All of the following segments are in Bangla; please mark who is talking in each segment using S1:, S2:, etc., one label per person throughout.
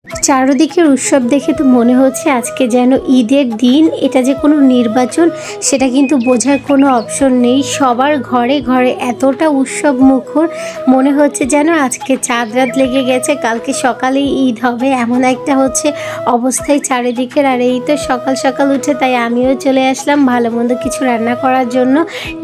S1: চারদিকের উৎসব দেখে তো মনে হচ্ছে আজকে যেন ঈদের দিন। এটা যে কোনো নির্বাচন সেটা কিন্তু বোঝার কোনো অপশন নেই। সবার ঘরে ঘরে এতটা উৎসব মুখর, মনে হচ্ছে যেন আজকে চাঁদ রাত লেগে গেছে, কালকে সকালেই ঈদ হবে, এমন একটা হচ্ছে অবস্থায় চারিদিকের। আর এই তো সকাল সকাল উঠে তাই আমিও চলে আসলাম ভালো মন্দ কিছু রান্না করার জন্য।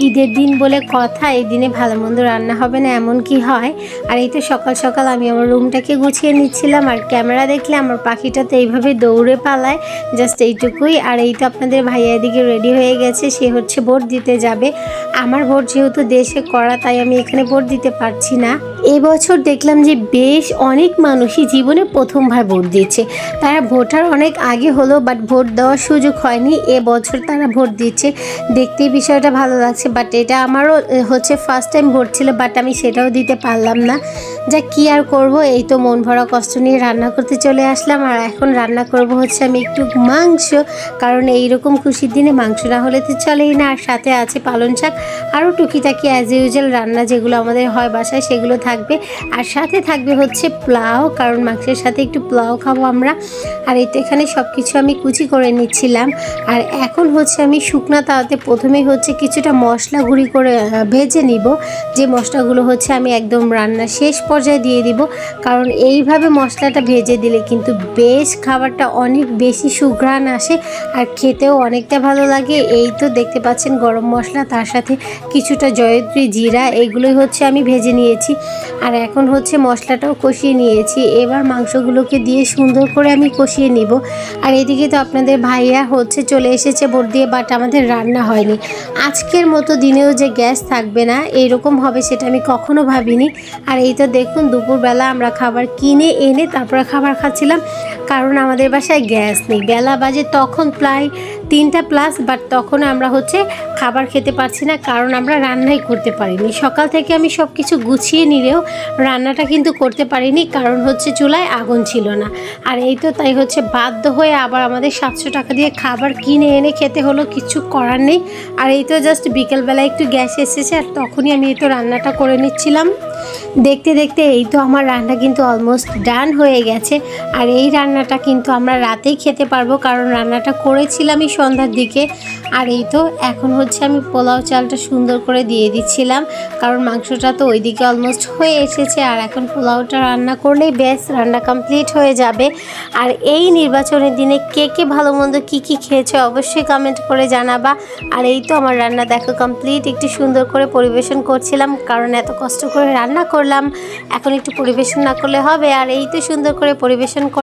S1: ঈদের দিন বলে কথা, এই দিনে ভালো মন্দ রান্না হবে না এমন কি হয়। আর এই তো সকাল সকাল আমি আমার রুমটাকে গুছিয়ে নিচ্ছিলাম, আর ক্যামেরা দেখলে আমার পাখিটা তো এইভাবে দৌড়ে পালায়, জাস্ট এইটুকুই। আর এই তো আপনাদের ভাইয়া এদিকে রেডি হয়ে গেছে, সে হচ্ছে ভোট দিতে যাবে। আমার ভোট যেহেতু দেশে করা, তাই আমি এখানে ভোট দিতে পারছি না। এবছর দেখলাম যে বেশ অনেক মানুষই জীবনে প্রথমবার ভোট দিচ্ছে। তারা ভোটার অনেক আগে হলো, বাট ভোট দেওয়ার সুযোগ হয়নি, এবছর তারা ভোট দিচ্ছে। দেখতেই বিষয়টা ভালো লাগছে, বাট এটা আমারও হচ্ছে ফার্স্ট টাইম ভোট ছিল, বাট আমি সেটাও দিতে পারলাম না। যা কি আর করব, এই তো মন ভরা কষ্ট নিয়ে রান্না করতে চলে আসলাম। আর এখন রান্না করব হচ্ছে আমি একটু মাংস, কারণ এইরকম খুশির দিনে মাংস না হলে তো চলেই না। আর সাথে আছে পালং শাক, আরও টুকিটাকি অ্যাজ ইউজুয়াল রান্না যেগুলো আমাদের হয় বাসায় সেগুলো থাকবে। আর সাথে থাকবে হচ্ছে পোলাও, কারণ মাংসের সাথে একটু পোলাও খাবো আমরা। আর এই তো এখানে সব কিছু আমি কুচি করে নিচ্ছিলাম। আর এখন হচ্ছে আমি শুকনা তাওয়াতে প্রথমেই হচ্ছে কিছুটা মশলা গুঁড়ি করে ভেজে নিব, যে মশলাগুলো হচ্ছে আমি একদম রান্না শেষ পর্যায়ে দিয়ে দিব। কারণ এইভাবে মশলাটা ভেজে দিলে কিন্তু বেশ খাবারটা অনেক বেশি সুঘ্রাণ আসে, আর খেতেও অনেকটা ভালো লাগে। এই তো দেখতে পাচ্ছেন গরম মশলা, তার সাথে কিছুটা জয়ত্রী জিরা, এগুলোই হচ্ছে আমি ভেজে নিয়েছি। আর এখন হচ্ছে মশলাটাও কষিয়ে নিয়েছি, এবার মাংসগুলোকে দিয়ে সুন্দর করে আমি কষিয়ে নিব। আর এদিকে তো আপনাদের ভাইয়া হচ্ছে চলে এসেছে ভোট দিয়ে, বাট আমাদের রান্না হয়নি। আজকের মতো দিনেও যে গ্যাস থাকবে না এরকম হবে সেটা আমি কখনো ভাবিনি। আর এই তো দেখুন দুপুরবেলা আমরা খাবার কিনে এনে তারপরে খাবার খাচ্ছিলাম, কারণ আমাদের বাসায় গ্যাস নেই। বেলা বাজে তখন প্রায় 3টা প্লাস, বাট তখন আমরা হচ্ছে খাবার খেতে পারছি না, কারণ আমরা রান্নাই করতে পারিনি। সকাল থেকে আমি সব কিছু গুছিয়ে নিলেও রান্নাটা কিন্তু করতে পারিনি, কারণ হচ্ছে চুলায় আগুন ছিল না। আর এই তো তাই হচ্ছে বাধ্য হয়ে আবার আমাদের 700 টাকা দিয়ে খাবার কিনে এনে খেতে হলো, কিছু করার নেই। আর এই তো জাস্ট বিকেলবেলা একটু গ্যাস এসেছে, আর তখনই আমি এই তো রান্নাটা করে নিচ্ছিলাম। দেখতে দেখতে এই তো আমার রান্না কিন্তু অলমোস্ট ডান হয়ে গেছে। আর এই রান্নাটা কিন্তু আমরা রাতেই খেতে পারবো, কারণ রান্নাটা করেছিলামই সন্ধ্যার দিকে। আর এই তো এখন হচ্ছে আমি পোলাও চালটা সুন্দর করে দিয়ে দিচ্ছিলাম, কারণ মাংসটা তো ওইদিকে অলমোস্ট হয়ে এসেছে। আর এখন পোলাওটা রান্না করলেই বেশ রান্না কমপ্লিট হয়ে যাবে। আর এই নির্বাচনের দিনে কে কে ভালো মন্দ কী কী খেয়েছে অবশ্যই কমেন্ট করে জানাবা। আর এই তো আমার রান্না দেখো কমপ্লিট, একটু সুন্দর করে পরিবেশন করছিলাম, কারণ এত কষ্ট করে রান্না করলাম, এখন একটু পরিবেশন না করলে হবে। আর এই তো সুন্দর করে পরিবেশন